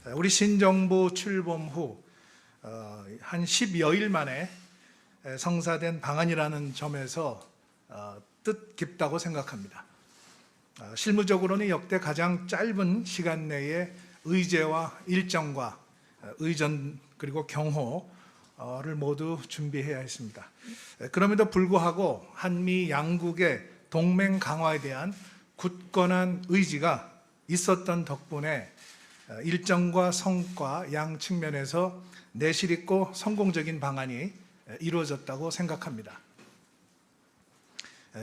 우리 신정부 출범 후 한 10여일 만에 성사된 방안이라는 점에서 뜻깊다고 생각합니다. 실무적으로는 역대 가장 짧은 시간 내에 의제와 일정과 의전 그리고 경호를 모두 준비해야 했습니다. 그럼에도 불구하고 한미 양국의 동맹 강화에 대한 굳건한 의지가 있었던 덕분에 일정과 성과 양 측면에서 내실 있고 성공적인 방안이 이루어졌다고 생각합니다.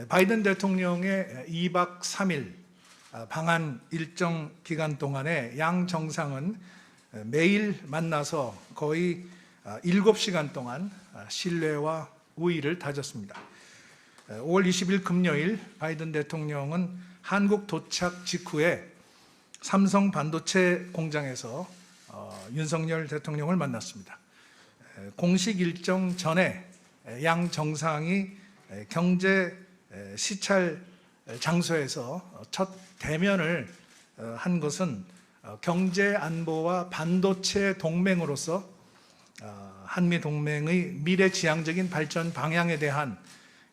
바이든 대통령의 2박 3일 방한 일정 기간 동안에 양 정상은 매일 만나서 거의 7시간 동안 신뢰와 우위를 다졌습니다. 5월 20일 금요일 바이든 대통령은 한국 도착 직후에 삼성 반도체 공장에서 윤석열 대통령을 만났습니다. 공식 일정 전에 양 정상이 경제 시찰 장소에서 첫 대면을 한 것은 경제 안보와 반도체 동맹으로서 한미 동맹의 미래지향적인 발전 방향에 대한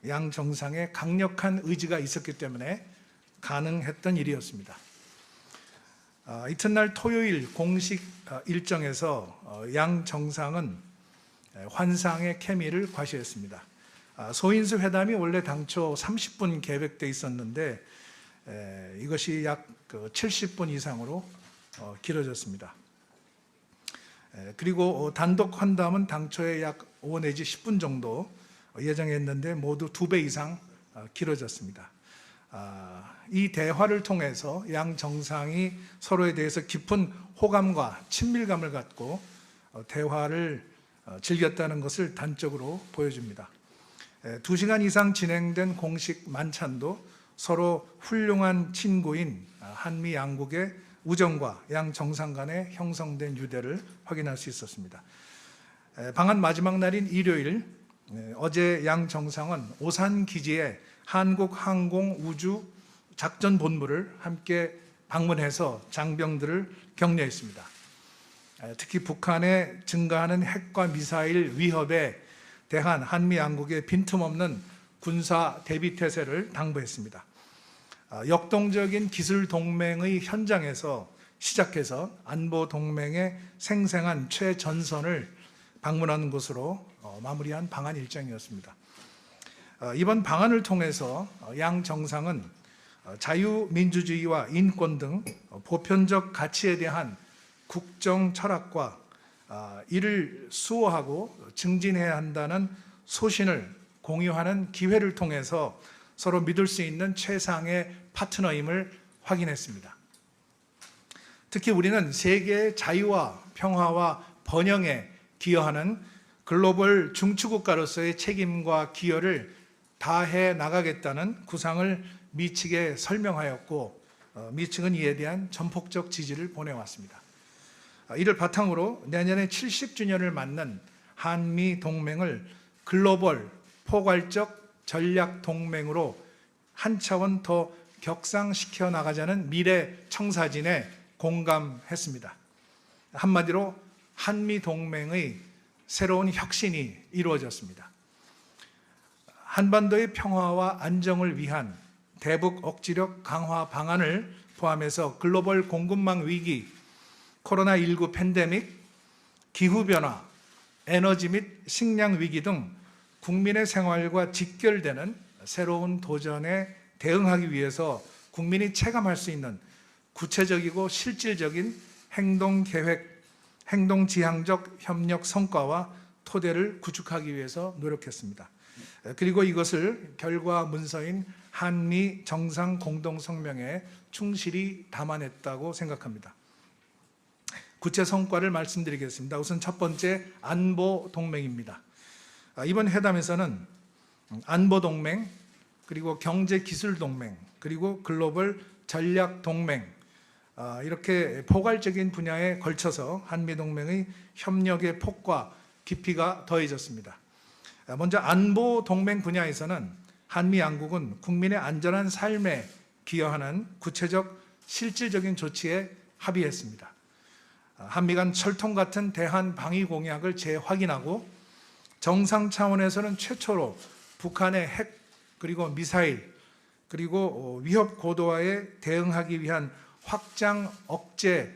양 정상의 강력한 의지가 있었기 때문에 가능했던 일이었습니다. 이튿날 토요일 공식 일정에서 양 정상은 환상의 케미를 과시했습니다. 소인수 회담이 원래 당초 30분 계획돼 있었는데 이것이 약 70분 이상으로 길어졌습니다. 그리고 단독 환담은 당초에 약 5 내지 10분 정도 예정했는데 모두 2배 이상 길어졌습니다. 이 대화를 통해서 양 정상이 서로에 대해서 깊은 호감과 친밀감을 갖고 대화를 즐겼다는 것을 단적으로 보여줍니다. 2시간 이상 진행된 공식 만찬도 서로 훌륭한 친구인 한미 양국의 우정과 양 정상 간에 형성된 유대를 확인할 수 있었습니다. 방한 마지막 날인 일요일, 어제 양 정상은 오산 기지에 한국항공우주작전본부를 함께 방문해서 장병들을 격려했습니다. 특히 북한의 증가하는 핵과 미사일 위협에 대한 한미 양국의 빈틈없는 군사 대비태세를 당부했습니다. 역동적인 기술 동맹의 현장에서 시작해서 안보 동맹의 생생한 최전선을 방문하는 것으로 마무리한 방한 일정이었습니다. 이번 방한을 통해서 양 정상은 자유민주주의와 인권 등 보편적 가치에 대한 국정 철학과 이를 수호하고 증진해야 한다는 소신을 공유하는 기회를 통해서 서로 믿을 수 있는 최상의 파트너임을 확인했습니다. 특히 우리는 세계의 자유와 평화와 번영에 기여하는 글로벌 중추국가로서의 책임과 기여를 다해 나가겠다는 구상을 미 측에 설명하였고 미 측은 이에 대한 전폭적 지지를 보내왔습니다. 이를 바탕으로 내년에 70주년을 맞는 한미 동맹을 글로벌 포괄적 전략 동맹으로 한 차원 더 격상시켜 나가자는 미래 청사진에 공감했습니다. 한마디로 한미 동맹의 새로운 혁신이 이루어졌습니다. 한반도의 평화와 안정을 위한 대북 억지력 강화 방안을 포함해서 글로벌 공급망 위기, 코로나19 팬데믹, 기후변화, 에너지 및 식량 위기 등 국민의 생활과 직결되는 새로운 도전에 대응하기 위해서 국민이 체감할 수 있는 구체적이고 실질적인 행동계획, 행동지향적 협력 성과와 토대를 구축하기 위해서 노력했습니다. 그리고 이것을 결과 문서인 한미 정상 공동성명에 충실히 담아냈다고 생각합니다. 구체 성과를 말씀드리겠습니다. 우선 첫 번째, 안보 동맹입니다. 이번 회담에서는 안보 동맹, 그리고 경제 기술 동맹, 그리고 글로벌 전략 동맹, 이렇게 포괄적인 분야에 걸쳐서 한미 동맹의 협력의 폭과 깊이가 더해졌습니다. 먼저 안보 동맹 분야에서는 한미 양국은 국민의 안전한 삶에 기여하는 구체적 실질적인 조치에 합의했습니다. 한미 간 철통 같은 대한 방위 공약을 재확인하고 정상 차원에서는 최초로 북한의 핵 그리고 미사일 그리고 위협 고도화에 대응하기 위한 확장 억제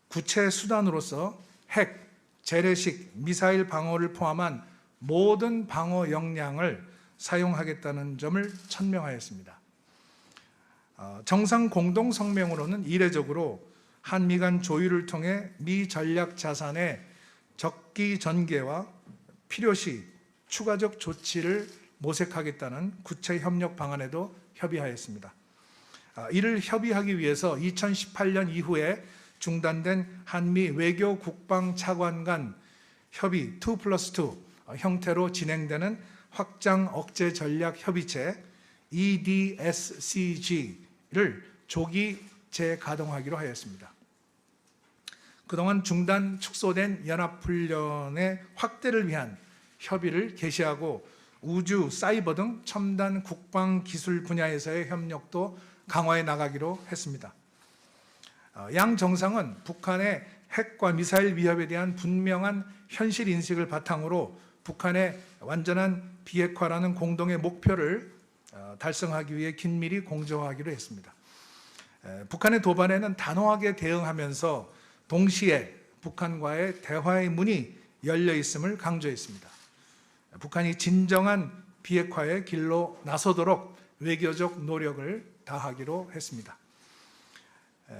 구체 수단으로서 핵, 재래식, 미사일 방어를 포함한 모든 방어 역량을 사용하겠다는 점을 천명하였습니다. 정상 공동 성명으로는 이례적으로 한미 간 조율을 통해 미 전략 자산의 적기 전개와 필요시 추가적 조치를 모색하겠다는 구체 협력 방안에도 협의하였습니다. 이를 협의하기 위해서 2018년 이후에 중단된 한미 외교 국방 차관 간 협의 2+2 형태로 진행되는 확장 억제 전략 협의체 EDSCG를 조기 재가동하기로 하였습니다. 그동안 중단 축소된 연합훈련의 확대를 위한 협의를 개시하고 우주, 사이버 등 첨단 국방 기술 분야에서의 협력도 강화해 나가기로 했습니다. 양 정상은 북한의 핵과 미사일 위협에 대한 분명한 현실 인식을 바탕으로 북한의 완전한 비핵화라는 공동의 목표를 달성하기 위해 긴밀히 공조하기로 했습니다. 북한의 도발에는 단호하게 대응하면서 동시에 북한과의 대화의 문이 열려 있음을 강조했습니다. 북한이 진정한 비핵화의 길로 나서도록 외교적 노력을 다하기로 했습니다.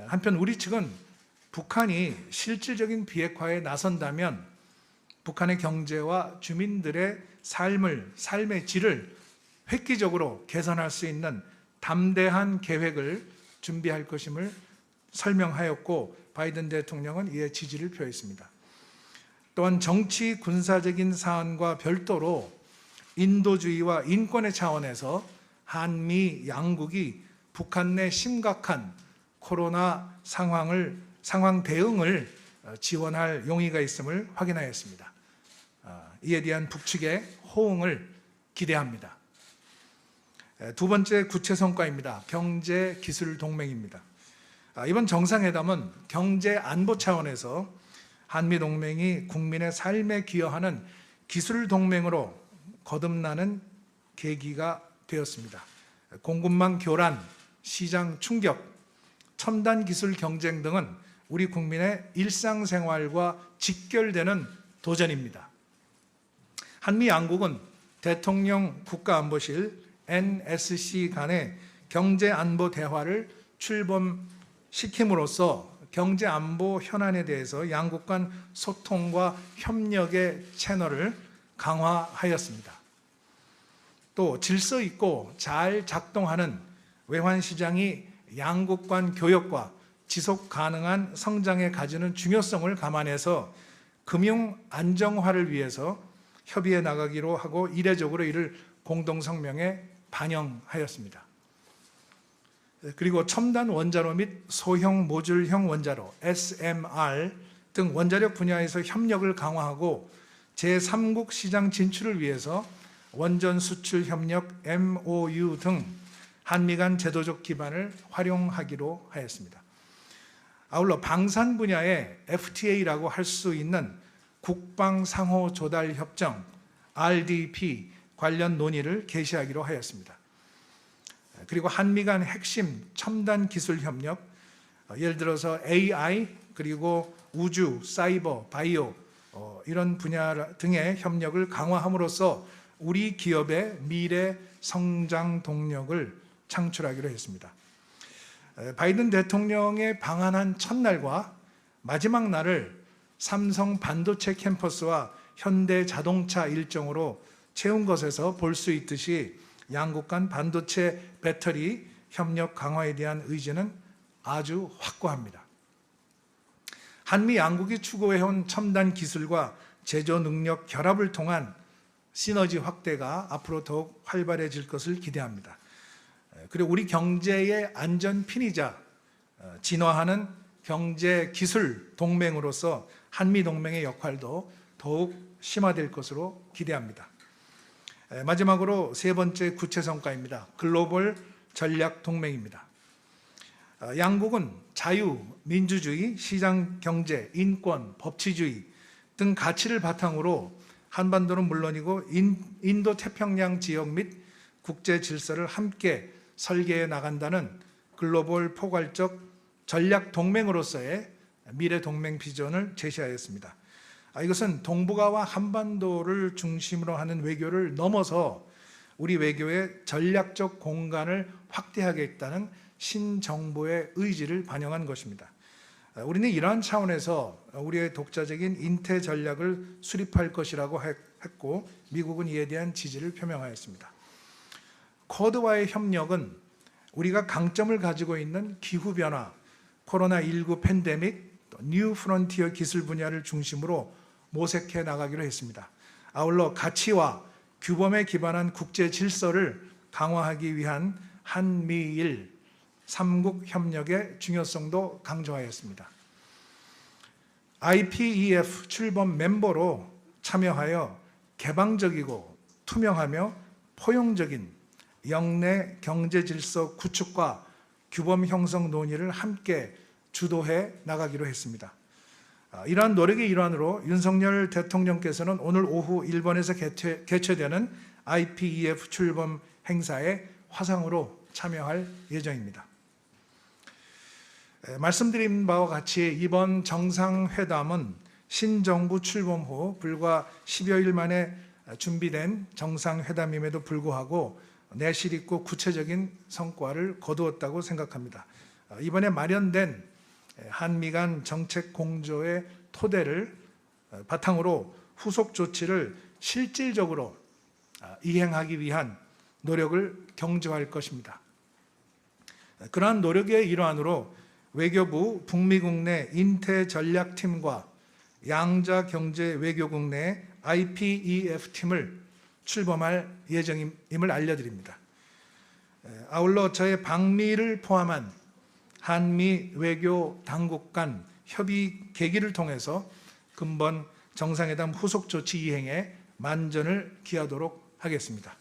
한편 우리 측은 북한이 실질적인 비핵화에 나선다면 북한의 경제와 주민들의 삶의 질을 획기적으로 개선할 수 있는 담대한 계획을 준비할 것임을 설명하였고 바이든 대통령은 이에 지지를 표했습니다. 또한 정치 군사적인 사안과 별도로 인도주의와 인권의 차원에서 한미 양국이 북한 내 심각한 코로나 상황 대응을 지원할 용의가 있음을 확인하였습니다. 이에 대한 북측의 호응을 기대합니다. 두 번째 구체 성과입니다. 경제 기술 동맹입니다. 이번 정상회담은 경제 안보 차원에서 한미 동맹이 국민의 삶에 기여하는 기술 동맹으로 거듭나는 계기가 되었습니다. 공급망 교란, 시장 충격, 첨단 기술 경쟁 등은 우리 국민의 일상생활과 직결되는 도전입니다. 한미 양국은 대통령 국가안보실 NSC 간의 경제안보 대화를 출범시킴으로써 경제안보 현안에 대해서 양국 간 소통과 협력의 채널을 강화하였습니다. 또 질서 있고 잘 작동하는 외환시장이 양국 간 교역과 지속 가능한 성장에 가지는 중요성을 감안해서 금융 안정화를 위해서 협의해 나가기로 하고 이례적으로 이를 공동성명에 반영하였습니다. 그리고 첨단 원자로 및 소형 모듈형 원자로 SMR 등 원자력 분야에서 협력을 강화하고 제3국 시장 진출을 위해서 원전 수출 협력 MOU 등 한미 간 제도적 기반을 활용하기로 하였습니다. 아울러 방산 분야의 FTA라고 할 수 있는 국방 상호 조달 협정 RDP 관련 논의를 개시하기로 하였습니다. 그리고 한미 간 핵심 첨단 기술 협력, 예를 들어서 AI 그리고 우주, 사이버, 바이오 이런 분야 등의 협력을 강화함으로써 우리 기업의 미래 성장 동력을 창출하기로 했습니다. 바이든 대통령의 방한한 첫날과 마지막 날을 삼성 반도체 캠퍼스와 현대 자동차 일정으로 채운 것에서 볼 수 있듯이 양국 간 반도체 배터리 협력 강화에 대한 의지는 아주 확고합니다. 한미 양국이 추구해온 첨단 기술과 제조 능력 결합을 통한 시너지 확대가 앞으로 더욱 활발해질 것을 기대합니다. 그리고 우리 경제의 안전핀이자 진화하는 경제 기술 동맹으로서 한미 동맹의 역할도 더욱 심화될 것으로 기대합니다. 마지막으로 세 번째 구체 성과입니다. 글로벌 전략 동맹입니다. 양국은 자유, 민주주의, 시장 경제, 인권, 법치주의 등 가치를 바탕으로 한반도는 물론이고 인도 태평양 지역 및 국제 질서를 함께 설계해 나간다는 글로벌 포괄적 전략 동맹으로서의 미래 동맹 비전을 제시하였습니다. 이것은 동북아와 한반도를 중심으로 하는 외교를 넘어서 우리 외교의 전략적 공간을 확대하겠다는 신정부의 의지를 반영한 것입니다. 우리는 이러한 차원에서 우리의 독자적인 인태 전략을 수립할 것이라고 했고 미국은 이에 대한 지지를 표명하였습니다. 쿼드와의 협력은 우리가 강점을 가지고 있는 기후변화, 코로나19 팬데믹, 뉴 프론티어 기술 분야를 중심으로 모색해 나가기로 했습니다. 아울러 가치와 규범에 기반한 국제 질서를 강화하기 위한 한미일 3국 협력의 중요성도 강조하였습니다. IPEF 출범 멤버로 참여하여 개방적이고 투명하며 포용적인 영내 경제 질서 구축과 규범 형성 논의를 함께 주도해 나가기로 했습니다. 이러한 노력의 일환으로 윤석열 대통령께서는 오늘 오후 일본에서 개최되는 IPEF 출범 행사에 화상으로 참여할 예정입니다. 말씀드린 바와 같이 이번 정상회담은 신정부 출범 후 불과 10여일 만에 준비된 정상회담임에도 불구하고 내실 있고 구체적인 성과를 거두었다고 생각합니다. 이번에 마련된 한미 간 정책 공조의 토대를 바탕으로 후속 조치를 실질적으로 이행하기 위한 노력을 경주할 것입니다. 그러한 노력의 일환으로 외교부 북미국 내 인태전략팀과 양자경제외교국 내 IPEF 팀을 출범할 예정임을 알려드립니다. 아울러 저의 방미를 포함한 한미 외교 당국 간 협의 계기를 통해서 근본 정상회담 후속 조치 이행에 만전을 기하도록 하겠습니다.